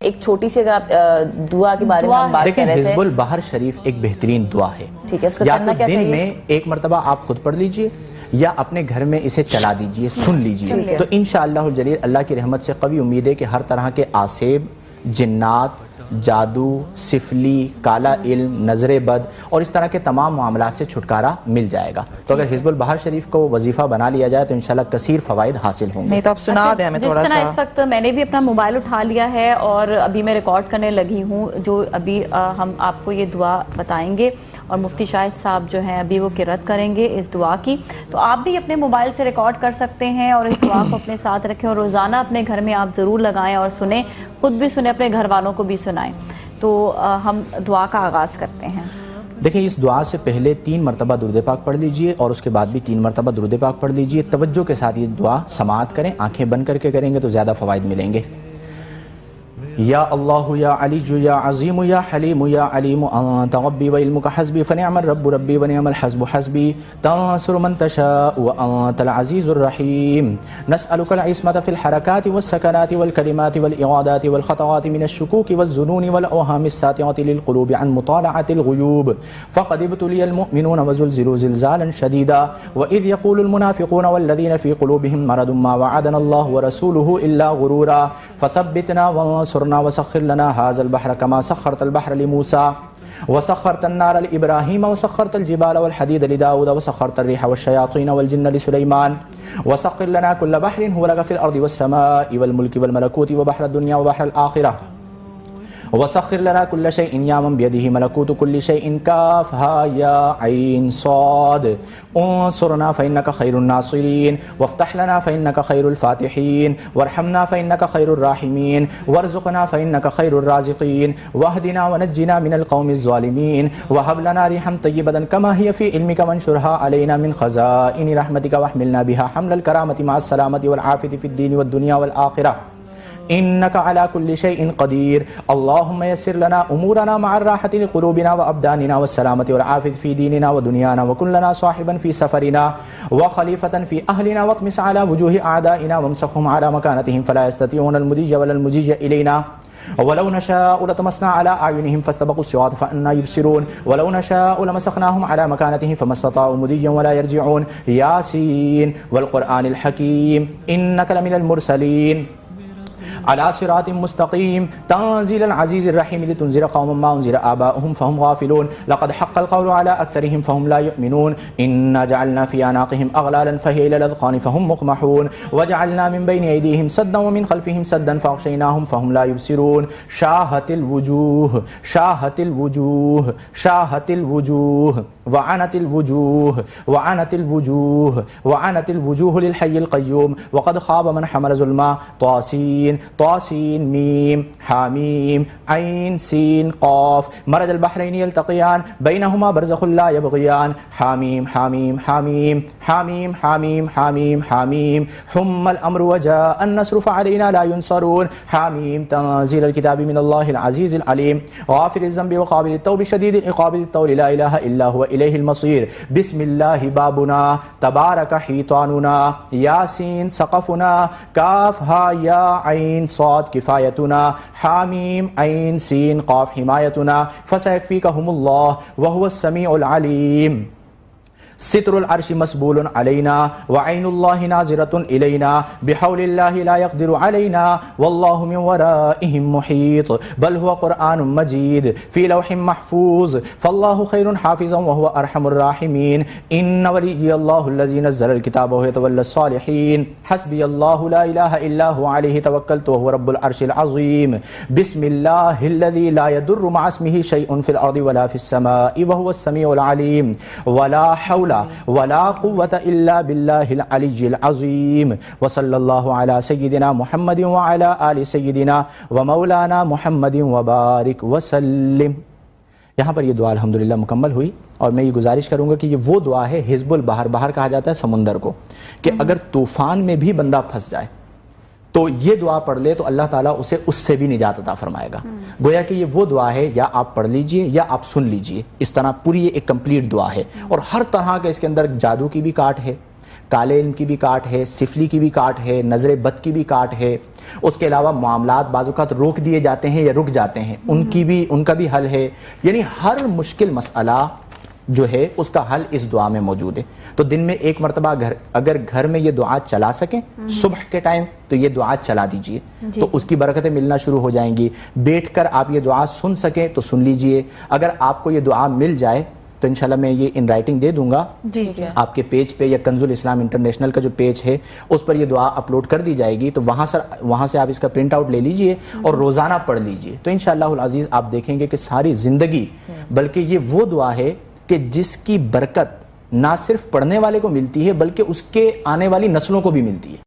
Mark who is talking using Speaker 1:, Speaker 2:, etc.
Speaker 1: ایک چھوٹی سی اگر آپ دعا کے بارے میں بات کر رہے تھے.
Speaker 2: حزب البحر شریف ایک بہترین دعا ہے.
Speaker 1: ٹھیک ہے, اس کا
Speaker 2: یا
Speaker 1: کرنا
Speaker 2: تو
Speaker 1: کیا
Speaker 2: دن
Speaker 1: چاہیے؟
Speaker 2: میں ایک مرتبہ آپ خود پڑھ لیجئے یا اپنے گھر میں اسے چلا دیجئے, سن لیجئے, تو انشاءاللہ الجلیل اللہ کی رحمت سے قوی امید ہے کہ ہر طرح کے آسیب, جنات, جادو, سفلی, کالا علم, نظر بد اور اس طرح کے تمام معاملات سے چھٹکارا مل جائے گا. تو اگر حزب البحر شریف کو وظیفہ بنا لیا جائے تو انشاءاللہ کثیر فوائد حاصل ہوں گے.
Speaker 3: نہیں تو آپ سنا دیں ہمیں تھوڑا سا.
Speaker 4: جس طرح اس وقت میں نے بھی اپنا موبائل اٹھا لیا ہے اور ابھی میں ریکارڈ کرنے لگی ہوں, جو ابھی ہم آپ کو یہ دعا بتائیں گے اور مفتی شاہد صاحب جو ہیں ابھی وہ قرأت کریں گے اس دعا کی. تو آپ بھی اپنے موبائل سے ریکارڈ کر سکتے ہیں اور اس دعا کو اپنے ساتھ رکھیں اور روزانہ اپنے گھر میں آپ ضرور لگائیں اور سنیں, خود بھی سنیں, اپنے گھر والوں کو بھی سنائیں. تو ہم دعا کا آغاز کرتے ہیں.
Speaker 2: دیکھیں اس دعا سے پہلے 3 مرتبہ درود پاک پڑھ لیجئے اور اس کے بعد بھی 3 مرتبہ درود پاک پڑھ لیجئے. توجہ کے ساتھ یہ دعا سماعت کریں, آنکھیں بند کر کے کریں گے تو زیادہ فوائد ملیں گے. یا اللہ یا علی یا عظیم یا حلیم یا علیم انت ربی و علمک حسبی فنعم الرب ربی ونعم الحسب حسبی تنصر من تشاء وانت العزیز الرحیم نسألک العصمة في الحركات والسكنات والكلمات والإرادات والخطوات من الشكوك والظنون والأوهام الساطعة للقلوب عن مطالعة الغيوب فقد ابتلي المؤمنون وزلزلوا زلزالا شديدا وإذ يقول المنافقون والذين في قلوبهم مرض ما وعدنا الله ورسوله إلا غرورا فثبتنا وانصرنا وسخر لنا هذا البحر كما سخرت البحر لموسى وسخرت النار لإبراهيم وسخرت الجبال والحديد لداود وسخرت الريح والشياطين والجن لسليمان وسخر لنا كل بحر هو لك في الأرض والسماء والملك والملكوت وبحر الدنيا وبحر الآخرة وسخر لنا كل شيء يا من بيده ملكوت كل شيء كافها يا عين صاد انصرنا فإنك خير الناصرين وافتح لنا فإنك خير الفاتحين وارحمنا فإنك خير الراحمين وارزقنا فإنك خير الرازقين واهدنا ونجنا من القوم الظالمين وهب لنا ريحا طيبة كما هي في علمك وانشرها علينا من خزائن رحمتك واحملنا بها حمل الكرامة مع السلامة والعافية في الدين والدنيا والآخرة إنك على كل شيء قدير اللهم يسر لنا أمورنا مع الراحة لقلوبنا وأبداننا والسلامة والعافية في ديننا ودنيانا وكن لنا صاحبا في سفرنا وخليفة في أهلنا واطمس على وجوه أعدائنا وامسخهم على مكانتهم فلا يستطيعون المضي ولا المجيء إلينا ولو نشاء لطمسنا على أعينهم فاستبقوا الصراط فأنا يبصرون ولو نشاء لمسخناهم على مكانتهم فما استطاعوا مضيا ولا يرجعون ياسين والقرآن الحكيم إنك لمن المرسلين على صراط مستقيم تنزيل العزيز الرحيم لتنذر قوما ما أنذر آباؤهم فهم غافلون لقد حق القول على أكثرهم فهم لا يؤمنون إنا جعلنا في أعناقهم أغلالا فهي إلى الأذقان فهم مقمحون وجعلنا من بين أيديهم سدا ومن خلفهم سدا فأغشيناهم فهم لا يبصرون شاهت الوجوه شاهت الوجوه شاهت الوجوه وعنت الوجوه وعنت الوجوه وعنت الوجوه للحي القيوم وقد خاب من حمل ظلما طاسين طاسين ميم حاميم عين سين قاف مرج البحرين يلتقيان بينهما برزخ لا يبغيان حاميم حاميم حاميم حاميم حاميم حاميم حاميم حم الأمر وجاء النصر فعلينا لا ينصرون حاميم تنزيل الكتاب من الله العزيز العليم غافر الذنب وقابل التوب شديد العقاب الطول لا إله إلا هو إليه المصير بسم الله بابنا تبارك حيطاننا ياسين سقفنا كاف ها يا عين صاد كفايتنا حاميم عين سين قاف حمايتنا فسيكفيكهم الله وهو السميع العليم ستر العرش مسبول علينا وعين الله ناظرة إلينا بحول الله لا يقدر علينا والله من ورائهم محيط بل هو قرآن مجيد في لوح محفوظ فالله خير حافظا وهو أرحم الراحمين إن ولي الله الذي نزل الكتاب وهو يتولى الصالحين حسبي الله لا إله إلا هو عليه توكلت وهو رب العرش العظيم بسم الله الذي لا يضر مع اسمه شيء في الأرض ولا في السماء وهو السميع العليم ولا حول ولا قوة إلا بالله العلي العظيم وصلى الله على سيدنا محمد وعلى آل سيدنا ومولانا محمد وبارك وسلم. یہاں پر یہ دعا الحمدللہ مکمل ہوئی اور میں یہ گزارش کروں گا کہ یہ وہ دعا ہے حزب البحر، بحر کہا جاتا ہے سمندر کو، کہ اگر طوفان میں بھی بندہ پھنس جائے تو یہ دعا پڑھ لے تو اللہ تعالیٰ اسے اس سے بھی نجات عطا فرمائے گا. گویا کہ یہ وہ دعا ہے یا آپ پڑھ لیجئے یا آپ سن لیجئے، اس طرح پوری ایک کمپلیٹ دعا ہے اور ہر طرح کا اس کے اندر جادو کی بھی کاٹ ہے، کالے علم کی بھی کاٹ ہے، سفلی کی بھی کاٹ ہے، نظر بد کی بھی کاٹ ہے، اس کے علاوہ معاملات بعض اوقات روک دیے جاتے ہیں یا رک جاتے ہیں، ان کا بھی حل ہے. یعنی ہر مشکل مسئلہ جو ہے اس کا حل اس دعا میں موجود ہے. تو دن میں ایک مرتبہ اگر گھر میں یہ دعا چلا سکیں صبح کے ٹائم تو یہ دعا چلا دیجئے، تو اس کی برکتیں ملنا شروع ہو جائیں گی. بیٹھ کر آپ یہ دعا سن سکیں تو سن لیجئے. اگر آپ کو یہ دعا مل جائے تو انشاءاللہ میں یہ ان رائٹنگ دے دوں گا آپ کے پیج پہ، یا کنز الاسلام انٹرنیشنل کا جو پیج ہے اس پر یہ دعا اپلوڈ کر دی جائے گی، تو وہاں سے آپ اس کا پرنٹ آؤٹ لے لیجئے اور روزانہ پڑھ لیجئے. تو انشاءاللہ العزیز آپ دیکھیں گے کہ ساری زندگی، بلکہ یہ وہ دعا ہے کہ جس کی برکت نہ صرف پڑھنے والے کو ملتی ہے بلکہ اس کے آنے والی نسلوں کو بھی ملتی ہے.